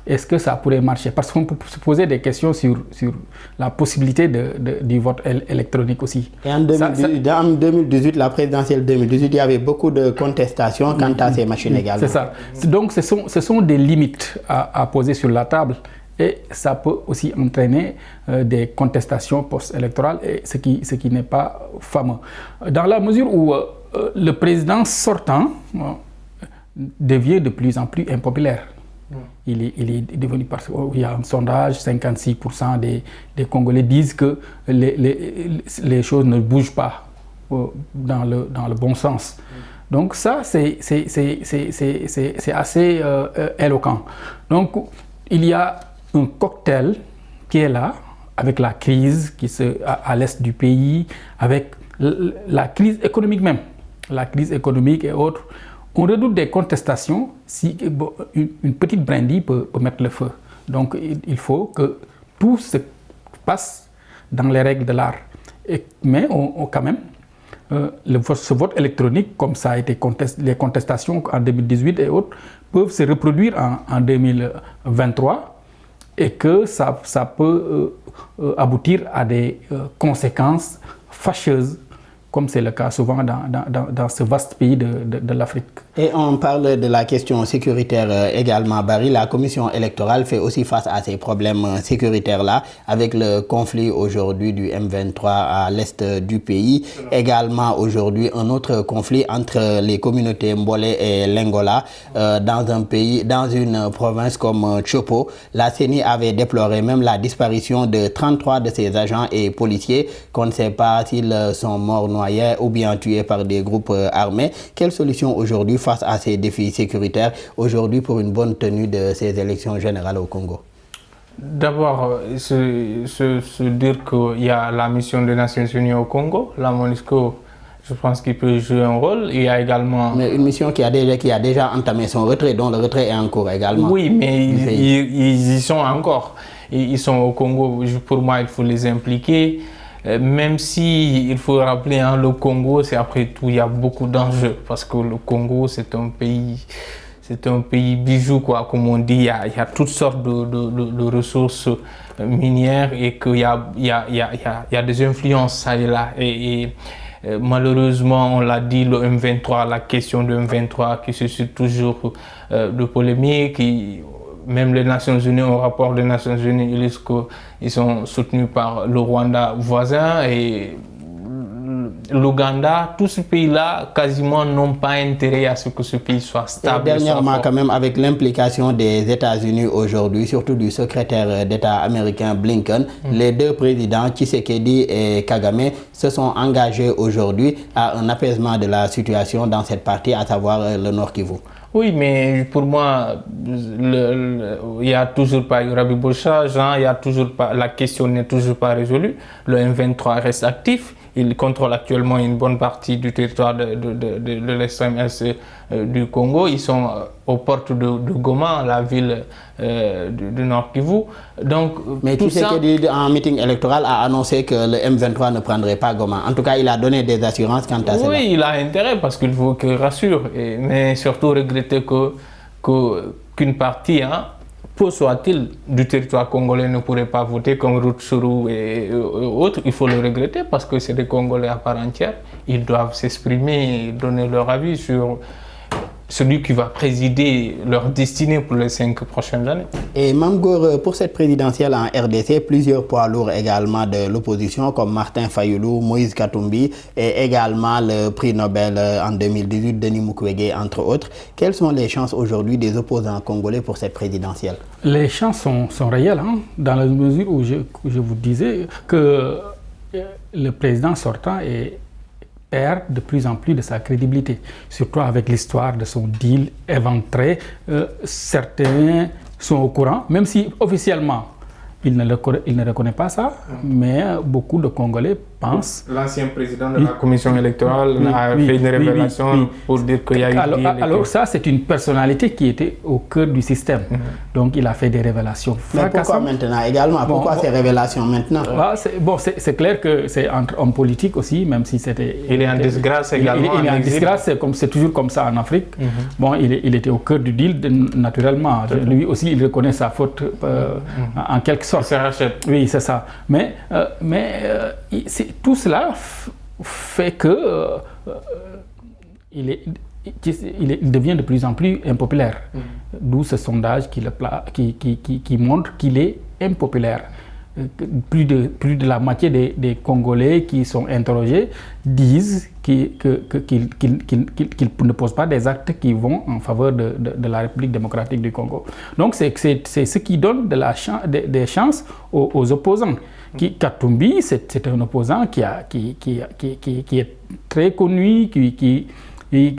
Est-ce que ça pourrait marcher? Parce qu'on peut se poser des questions sur la possibilité du vote électronique aussi. Et en 2018, la présidentielle 2018, il y avait beaucoup de contestations quant à ces machines également. C'est ça. Donc ce sont des limites à poser sur la table. Et ça peut aussi entraîner des contestations post-électorales, ce qui n'est pas fameux. Dans la mesure où le président sortant devient de plus en plus impopulaire. Il est devenu, parce qu'il y a un sondage, 56% des Congolais disent que les choses ne bougent pas dans le bon sens. Donc ça, c'est assez éloquent. Donc il y a un cocktail qui est là, avec la crise à l'est du pays, avec la crise économique même, la crise économique et autres. On redoute des contestations si une petite brindille peut mettre le feu. Donc il faut que tout se passe dans les règles de l'art. Mais quand même, ce vote électronique, comme ça a été les contestations en 2018 et autres, peuvent se reproduire en 2023 et que ça peut aboutir à des conséquences fâcheuses comme c'est le cas souvent dans ce vaste pays de l'Afrique. Et on parle de la question sécuritaire également, Barry. La commission électorale fait aussi face à ces problèmes sécuritaires-là, avec le conflit aujourd'hui du M23 à l'est du pays. Également aujourd'hui un autre conflit entre les communautés Mbolé et Lengola dans un pays, dans une province comme Chopo. La CENI avait déploré même la disparition de 33 de ses agents et policiers, qu'on ne sait pas s'ils sont morts noyés ou bien tués par des groupes armés. Quelle solution aujourd'hui face à ces défis sécuritaires aujourd'hui pour une bonne tenue de ces élections générales au Congo? D'abord, se dire qu'il y a la mission des Nations Unies au Congo, la MONUSCO, je pense qu'il peut jouer un rôle. Il y a également... Mais une mission qui a déjà entamé son retrait, dont le retrait est en cours également. Oui, mais ils y sont encore. Ils sont au Congo. Pour moi, il faut les impliquer. Même si il faut rappeler, hein, le Congo, c'est après tout, il y a beaucoup d'enjeux. Parce que le Congo, c'est un pays bijou, quoi, comme on dit. Il y a toutes sortes de ressources minières et qu'il y a des influences, ça et là. Malheureusement, on l'a dit, le M23, la question du M23 qui suscite toujours de polémiques. Même les Nations Unies, au rapport des Nations Unies, ils disent qu'ils sont soutenus par le Rwanda voisin et l'Ouganda. Tous ces pays-là, quasiment, n'ont pas intérêt à ce que ce pays soit stable. Et dernièrement, quand même, avec l'implication des États-Unis aujourd'hui, surtout du secrétaire d'État américain Blinken, les deux présidents, Tshisekedi et Kagame, se sont engagés aujourd'hui à un apaisement de la situation dans cette partie, à savoir le Nord Kivu. Oui, mais pour moi, il n'y a toujours pas eu rabibochage, hein, la question n'est toujours pas résolue. Le M23 reste actif. Il contrôle actuellement une bonne partie du territoire de l'extrême est du Congo. Ils sont aux portes de Goma, la ville du Nord Kivu. Donc, mais tu sais que en meeting électoral a annoncé que le M23 ne prendrait pas Goma. En tout cas, il a donné des assurances quant à cela. Oui, il a intérêt parce qu'il faut qu'il rassure. Mais surtout regretter qu'une partie, hein, peu soit-il, du territoire congolais ne pourrait pas voter comme Rutshuru et autres. Il faut le regretter parce que c'est des Congolais à part entière. Ils doivent s'exprimer et donner leur avis sur celui qui va présider leur destinée pour les 5 prochaines années. Et Mamgor, pour cette présidentielle en RDC, plusieurs poids lourds également de l'opposition comme Martin Fayulu, Moïse Katumbi et également le prix Nobel en 2018, Denis Mukwege, entre autres. Quelles sont les chances aujourd'hui des opposants congolais pour cette présidentielle? Les chances sont réelles, hein, dans la mesure où je vous disais que le président sortant perd de plus en plus de sa crédibilité, surtout avec l'histoire de son deal éventré. Certains sont au courant, même si officiellement il ne reconnaît pas ça, mais beaucoup de Congolais pensent... L'ancien président de la commission électorale a fait une révélation pour dire qu'il y a eu deal. Alors ça, c'est une personnalité qui était au cœur du système. Donc il a fait des révélations fracassantes. Mais pourquoi maintenant également? Pourquoi ces révélations maintenant? C'est clair que c'est entre hommes politiques aussi, même si c'était... Il est en disgrâce également. Il est en disgrâce, c'est toujours comme ça en Afrique. Bon, il était au cœur du deal, naturellement. Lui aussi, il reconnaît sa faute en quelque sorte. Oui, c'est ça. Mais tout cela fait que il devient de plus en plus impopulaire. D'où ce sondage qui montre qu'il est impopulaire. Plus de la moitié des Congolais qui sont interrogés disent qu'ils ne posent pas des actes qui vont en faveur de la République démocratique du Congo. Donc c'est ce qui donne des chances aux opposants. Katumbi, c'est un opposant qui est très connu, qui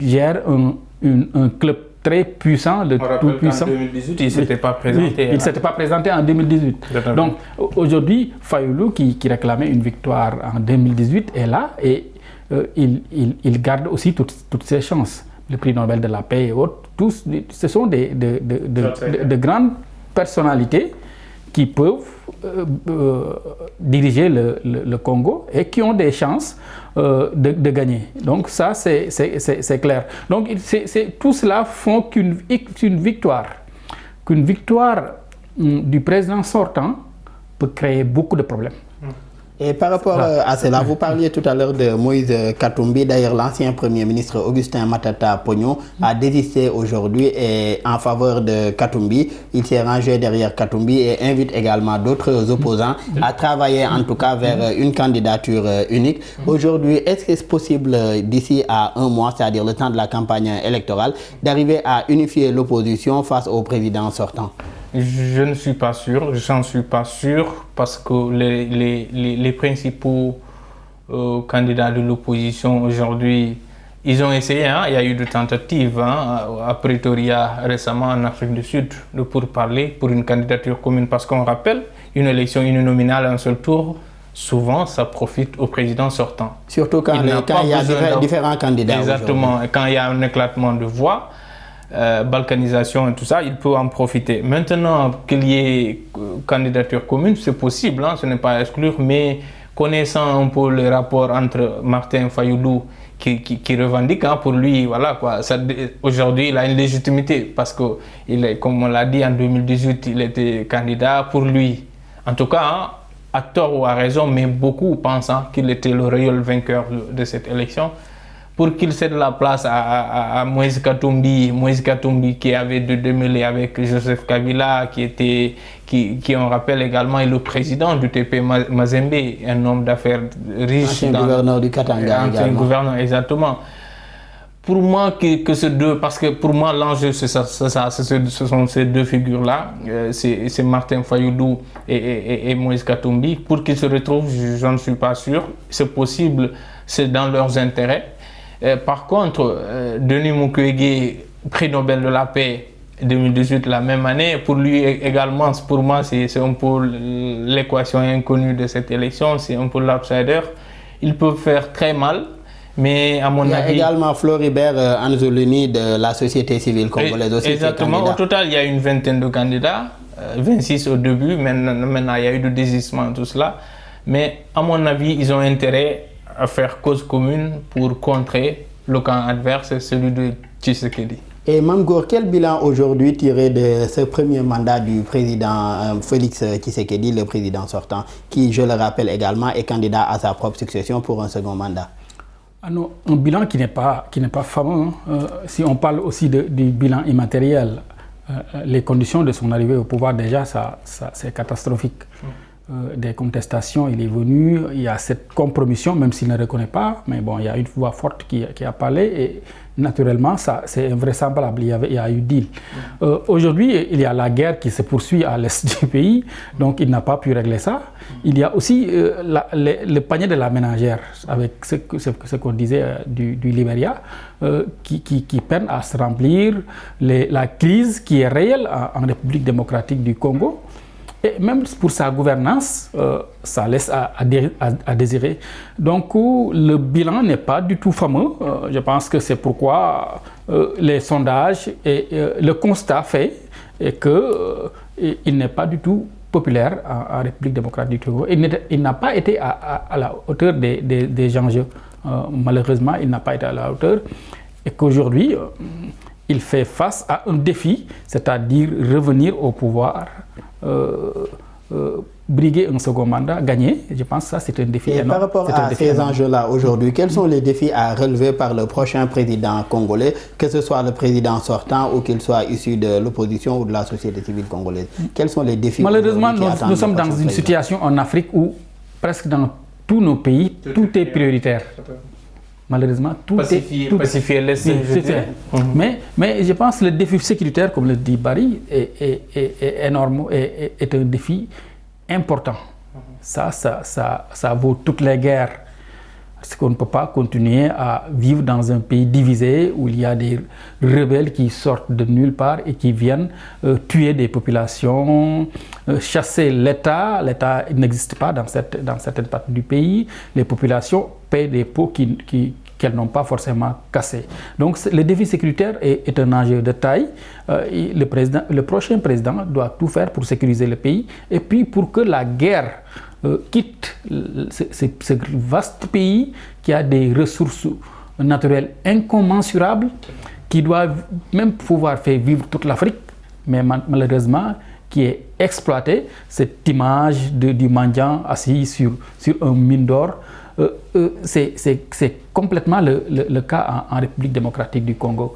gère un club très puissant, tout puissant. En 2018, il ne s'était pas présenté. Oui, il ne s'était pas présenté en 2018. Donc aujourd'hui, Fayulu, qui réclamait une victoire en 2018, est là et il garde aussi toutes ses chances. Le prix Nobel de la paix et autres, tous, ce sont de grandes personnalités qui peuvent diriger le Congo et qui ont des chances de gagner. Donc ça, c'est clair. Donc tout cela font qu'une victoire du président sortant peut créer beaucoup de problèmes. Et par rapport à cela, vous parliez tout à l'heure de Moïse Katumbi. D'ailleurs, l'ancien Premier ministre Augustin Matata Pognon a désisté aujourd'hui en faveur de Katumbi. Il s'est rangé derrière Katumbi et invite également d'autres opposants à travailler en tout cas vers une candidature unique. Aujourd'hui, est-ce que c'est possible d'ici à un mois, c'est-à-dire le temps de la campagne électorale, d'arriver à unifier l'opposition face au président sortant? Je ne suis pas sûr, j'en suis pas sûr parce que les principaux candidats de l'opposition aujourd'hui, ils ont essayé, il y a eu des tentatives à Pretoria récemment en Afrique du Sud de pourparler pour une candidature commune parce qu'on rappelle, une élection uninominale à un seul tour, souvent ça profite au président sortant. Surtout quand il y a différents candidats. Exactement, et quand il y a un éclatement de voix, balkanisation et tout ça, il peut en profiter. Maintenant qu'il y ait candidature commune, c'est possible, ce n'est pas à exclure, mais connaissant un peu les rapports entre Martin Fayulu qui revendique, pour lui, voilà quoi, aujourd'hui il a une légitimité parce que, comme on l'a dit en 2018, il était candidat pour lui. En tout cas, à tort ou à raison, mais beaucoup pensent qu'il était le réel vainqueur de cette élection. Pour qu'il cède la place à Moïse Katumbi qui avait de démêlés avec Joseph Kabila, qui on rappelle également est le président du TP Mazembe, un homme d'affaires riche. Ancien gouverneur du Katanga. Ancien gouverneur, exactement. Pour moi, que ces deux, parce que pour moi l'enjeu c'est ça, ce sont ces deux figures-là, c'est Martin Fayulu et Moïse Katumbi. Pour qu'ils se retrouvent, je ne suis pas sûr. C'est possible, c'est dans leurs intérêts. Par contre, Denis Mukwege, prix Nobel de la paix 2018, la même année, pour lui également, pour moi, c'est un peu l'équation inconnue de cette élection, c'est un peu l'outsider. Il peut faire très mal, mais à mon avis... Il y a également Floribert Anzolini de la société civile congolaise aussi. Exactement, au total, il y a une vingtaine de candidats, 26 au début, maintenant il y a eu de désistement, tout cela. Mais à mon avis, ils ont intérêt à faire cause commune pour contrer le camp adverse, celui de Tshisekedi. Et Mamgour, quel bilan aujourd'hui tiré de ce premier mandat du président Félix Tshisekedi, le président sortant, qui, je le rappelle également, est candidat à sa propre succession pour un second mandat? Non, un bilan qui n'est pas fameux. Si on parle aussi du bilan immatériel, les conditions de son arrivée au pouvoir, déjà, c'est catastrophique. Des contestations, il est venu, il y a cette compromission, même s'il ne reconnaît pas, mais bon, il y a une voix forte qui a parlé et naturellement, c'est invraisemblable, il y a eu deal. Aujourd'hui, il y a la guerre qui se poursuit à l'est du pays, donc il n'a pas pu régler ça. Il y a aussi le panier de la ménagère, avec ce qu'on disait du Libéria, qui peine à se remplir, la crise qui est réelle en République démocratique du Congo. Et même pour sa gouvernance, ça laisse à désirer. Donc le bilan n'est pas du tout fameux. Je pense que c'est pourquoi les sondages et le constat fait est qu'il n'est pas du tout populaire en République démocratique du Congo. Il n'a pas été à la hauteur des enjeux. Malheureusement, il n'a pas été à la hauteur. Et qu'aujourd'hui, il fait face à un défi, c'est-à-dire revenir au pouvoir, briguer un second mandat, gagner. Je pense que ça, c'est un défi énorme. Et par rapport à ces enjeux-là aujourd'hui, quels sont les défis à relever par le prochain président congolais, que ce soit le président sortant ou qu'il soit issu de l'opposition ou de la société civile congolaise? Quels sont les défis? Malheureusement, nous sommes dans une situation en Afrique où presque dans tous nos pays, tout est prioritaire. Malheureusement, tout pacifier l'Est. Mais je pense que le défi sécuritaire, comme le dit Barry, est énorme, est un défi important. Ça vaut toutes les guerres. Parce qu'on ne peut pas continuer à vivre dans un pays divisé où il y a des rebelles qui sortent de nulle part et qui viennent tuer des populations, chasser l'État. L'État n'existe pas dans certaines parties du pays. Les populations paient des pots qu'elles n'ont pas forcément cassés. Donc le défi sécuritaire est un enjeu de taille. Le prochain président doit tout faire pour sécuriser le pays et puis pour que la guerre quitte ce vaste pays qui a des ressources naturelles incommensurables, qui doit même pouvoir faire vivre toute l'Afrique, mais malheureusement qui est exploiter cette image du mendiant assis sur un mine d'or. C'est complètement le cas en République démocratique du Congo,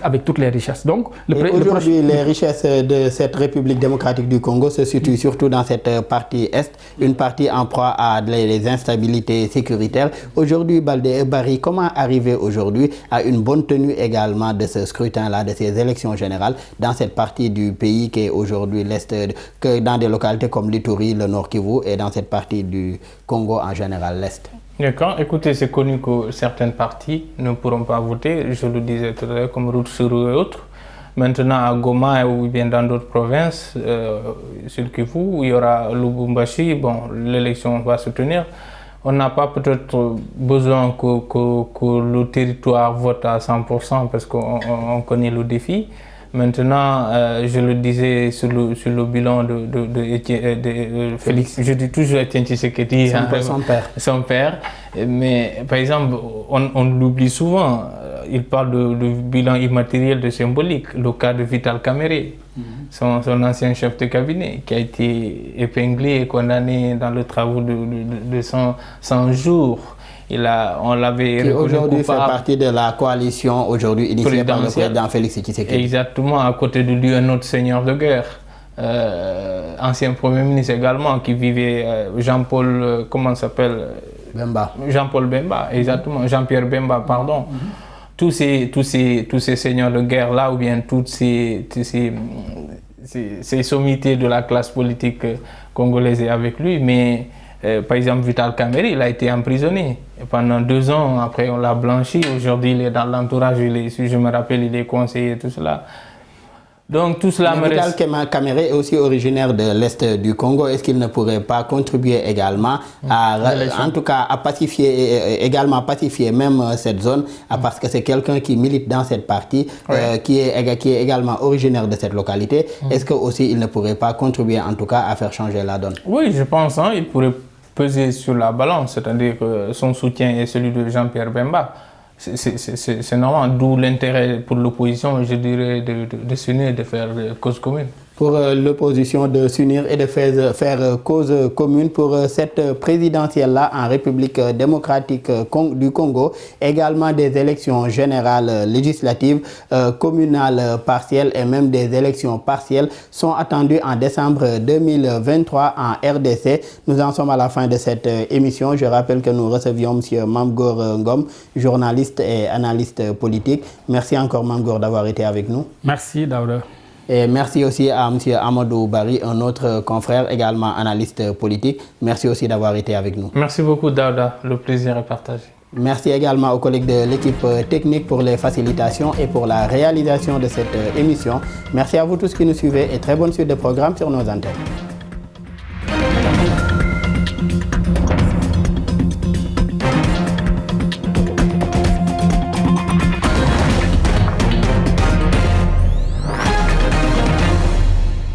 avec toutes les richesses. Donc, aujourd'hui, les richesses de cette République démocratique du Congo se situent surtout dans cette partie est, une partie en proie à des instabilités sécuritaires. Aujourd'hui, Baldé Barry, comment arriver aujourd'hui à une bonne tenue également de ce scrutin-là, de ces élections générales, dans cette partie du pays qui est aujourd'hui l'est, que dans des localités comme l'Ituri, le Nord Kivu, et dans cette partie du Congo en général, l'est? D'accord. Écoutez, c'est connu que certaines parties ne pourront pas voter, je le disais tout à l'heure, comme Rutshuru et autres. Maintenant, à Goma ou bien dans d'autres provinces, sur Kivu, où il y aura Lubumbashi, bon, l'élection va se tenir. On n'a pas peut-être besoin que le territoire vote à 100% parce qu'on connaît le défi. Maintenant, je le disais sur le bilan de Félix, je dis toujours Étienne Tshisekedi, son père. Mais par exemple, on l'oublie souvent, il parle de bilan immatériel de symbolique, le cas de Vital Kamerhe, son ancien chef de cabinet, qui a été épinglé et condamné dans le travaux de 100 jours. On l'avait reconnu aujourd'hui fait coupable. partie de la coalition aujourd'hui initiée par le président Félix Tshisekedi. Exactement, à côté de lui un autre seigneur de guerre, ancien premier ministre également, qui vivait Jean-Paul, comment s'appelle Bemba. Jean-Paul Bemba, exactement, Jean-Pierre Bemba, pardon. Tous ces seigneurs de guerre là, ou bien toutes ces sommités de la classe politique congolaise avec lui, mais par exemple, Vital Kamerhe, il a été emprisonné. Et pendant 2 ans, après, on l'a blanchi. Aujourd'hui, il est dans l'entourage, si je me rappelle, il est conseiller et tout cela. Donc, tout cela me reste... Vital Kamerhe est aussi originaire de l'Est du Congo. Est-ce qu'il ne pourrait pas contribuer également en tout cas, à pacifier même cette zone, parce que c'est quelqu'un qui milite dans cette partie, qui est également originaire de cette localité. Est-ce que aussi il ne pourrait pas contribuer, en tout cas, à faire changer la donne? Oui, je pense, il pourrait peser sur la balance, c'est-à-dire que son soutien est celui de Jean-Pierre Bemba. C'est normal, d'où l'intérêt pour l'opposition, je dirais, de s'unir et de faire cause commune. Pour l'opposition de s'unir et de faire cause commune pour cette présidentielle-là en République démocratique du Congo. Également des élections générales législatives, communales partielles et même des élections partielles sont attendues en décembre 2023 en RDC. Nous en sommes à la fin de cette émission. Je rappelle que nous recevions M. Mamgor Ngom, journaliste et analyste politique. Merci encore Mamgor d'avoir été avec nous. Merci Daouda. Et merci aussi à M. Amadou Barry, un autre confrère, également analyste politique. Merci aussi d'avoir été avec nous. Merci beaucoup, Daouda. Le plaisir est partagé. Merci également aux collègues de l'équipe technique pour les facilitations et pour la réalisation de cette émission. Merci à vous tous qui nous suivez et très bonne suite de programmes sur nos antennes.